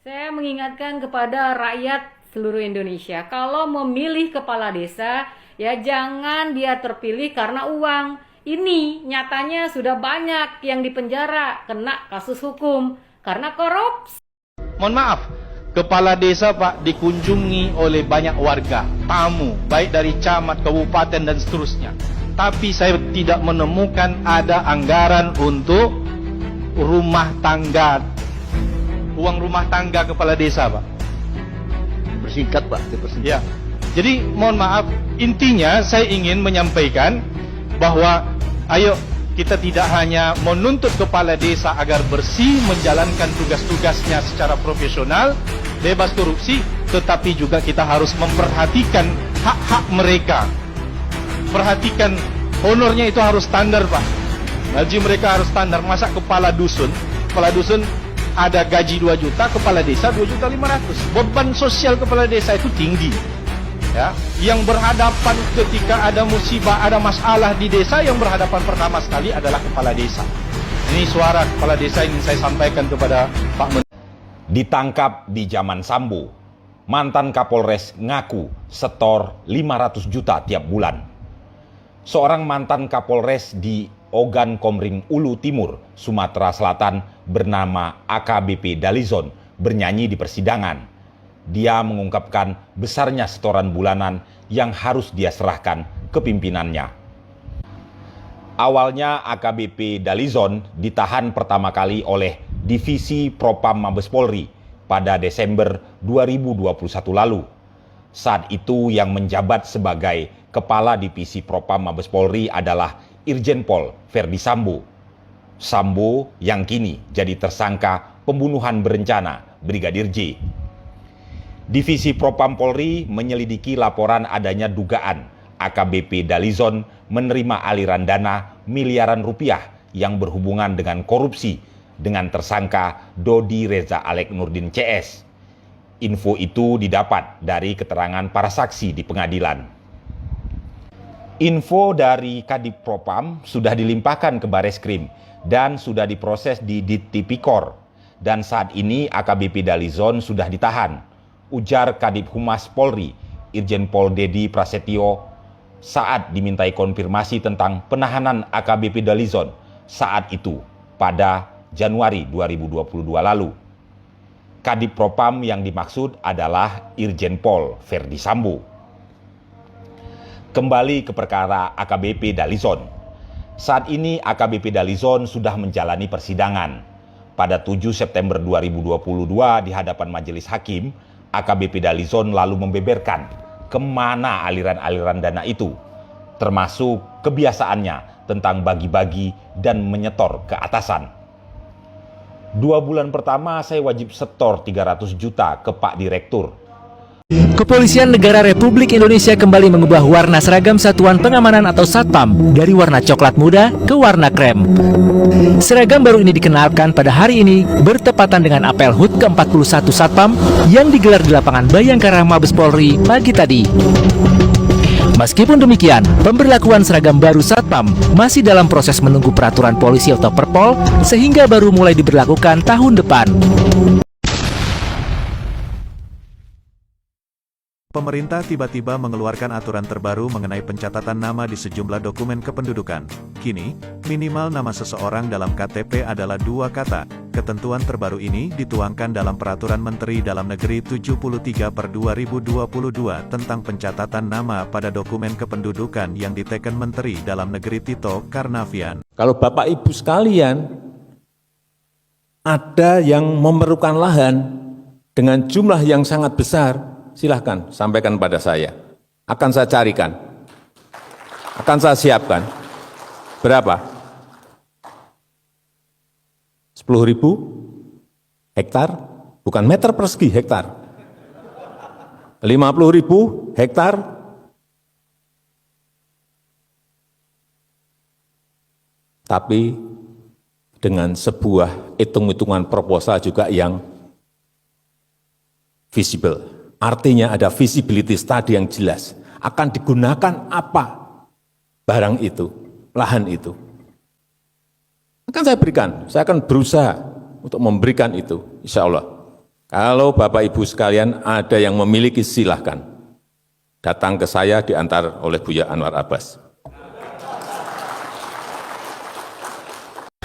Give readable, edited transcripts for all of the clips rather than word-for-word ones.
Saya mengingatkan kepada rakyat seluruh Indonesia, kalau memilih kepala desa, ya jangan dia terpilih karena uang. Ini nyatanya sudah banyak yang dipenjara, kena kasus hukum, karena korupsi. Mohon maaf, kepala desa Pak dikunjungi oleh banyak warga, tamu, baik dari camat, kabupaten dan seterusnya. Tapi saya tidak menemukan ada anggaran untuk rumah tangga, uang rumah tangga kepala desa Pak. Bersingkat Pak, Ya. Jadi mohon maaf, intinya saya ingin menyampaikan bahwa ayo kita tidak hanya menuntut kepala desa agar bersih menjalankan tugas-tugasnya secara profesional, bebas korupsi, tetapi juga kita harus memperhatikan hak-hak mereka. Perhatikan honornya itu harus standar Pak. Gaji mereka harus standar. Masa kepala dusun ada gaji 2 juta, kepala desa 2.500.000. Beban sosial kepala desa itu tinggi. Ya, yang berhadapan ketika ada musibah, ada masalah di desa, yang berhadapan pertama sekali adalah kepala desa. Ini suara kepala desa ingin saya sampaikan kepada Pak Menteri. Ditangkap di zaman Sambo, mantan Kapolres ngaku setor 500 juta tiap bulan. Seorang mantan Kapolres di Ogan Komering Ulu Timur, Sumatera Selatan bernama AKBP Dalizon bernyanyi di persidangan. Dia mengungkapkan besarnya setoran bulanan yang harus dia serahkan ke pimpinannya. Awalnya AKBP Dalizon ditahan pertama kali oleh Divisi Propam Mabes Polri pada Desember 2021 lalu. Saat itu yang menjabat sebagai Kepala Divisi Propam Mabes Polri adalah Irjen Pol Verdi Sambo. Sambo yang kini jadi tersangka pembunuhan berencana Brigadir J. Divisi Propam Polri menyelidiki laporan adanya dugaan AKBP Dalizon menerima aliran dana miliaran rupiah yang berhubungan dengan korupsi dengan tersangka Dodi Reza Alek Nurdin CS. Info itu didapat dari keterangan para saksi di pengadilan. Info dari Kadif Propam sudah dilimpahkan ke Bareskrim dan sudah diproses di Dittipikor. Dan saat ini AKBP Dalizon sudah ditahan, ujar Kadif Humas Polri, Irjen Pol Dedi Prasetyo saat dimintai konfirmasi tentang penahanan AKBP Dalizon saat itu pada Januari 2022 lalu. Kadif Propam yang dimaksud adalah Irjen Pol Verdi Sambo. Kembali ke perkara AKBP Dalizon. Saat ini AKBP Dalizon sudah menjalani persidangan. Pada 7 September 2022 di hadapan majelis hakim, AKBP Dalizon lalu membeberkan kemana aliran-aliran dana itu, termasuk kebiasaannya tentang bagi-bagi dan menyetor ke atasan. 2 bulan pertama saya wajib setor 300 juta ke Pak Direktur. Kepolisian Negara Republik Indonesia kembali mengubah warna seragam Satuan Pengamanan atau Satpam dari warna coklat muda ke warna krem. Seragam baru ini dikenalkan pada hari ini bertepatan dengan apel HUT ke-41 Satpam yang digelar di lapangan Bayangkara Mabes Polri pagi tadi. Meskipun demikian, pemberlakuan seragam baru Satpam masih dalam proses menunggu peraturan polisi atau Perpol sehingga baru mulai diberlakukan tahun depan. Pemerintah tiba-tiba mengeluarkan aturan terbaru mengenai pencatatan nama di sejumlah dokumen kependudukan. Kini, minimal nama seseorang dalam KTP adalah 2 kata. Ketentuan terbaru ini dituangkan dalam Peraturan Menteri Dalam Negeri 73/2022 tentang pencatatan nama pada dokumen kependudukan yang diteken Menteri Dalam Negeri Tito Karnavian. Kalau Bapak Ibu sekalian, ada yang memerlukan lahan dengan jumlah yang sangat besar, silahkan sampaikan pada saya. Akan saya carikan. Akan saya siapkan. Berapa? 10.000 hektar? Bukan meter persegi, hektar. 50.000 hektar? Tapi dengan sebuah hitung-hitungan proposal juga yang visible. Artinya ada visibility study yang jelas. Akan digunakan apa barang itu, lahan itu. Akan saya berikan, saya akan berusaha untuk memberikan itu, insya Allah. Kalau Bapak Ibu sekalian ada yang memiliki, silahkan datang ke saya diantar oleh Buya Anwar Abbas.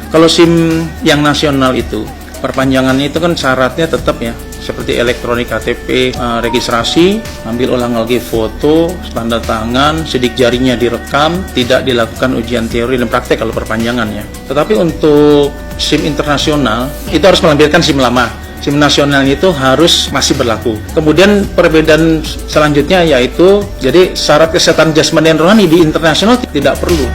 Kalau SIM yang nasional itu, perpanjangannya itu kan syaratnya tetap ya, seperti elektronik KTP, registrasi, ambil ulang lagi foto, tanda tangan, sidik jarinya direkam, tidak dilakukan ujian teori dan praktek kalau perpanjangannya. Tetapi untuk SIM internasional, itu harus melampirkan SIM lama. SIM nasional itu harus masih berlaku. Kemudian perbedaan selanjutnya yaitu, jadi syarat kesehatan jasmani dan rohani di internasional tidak perlu.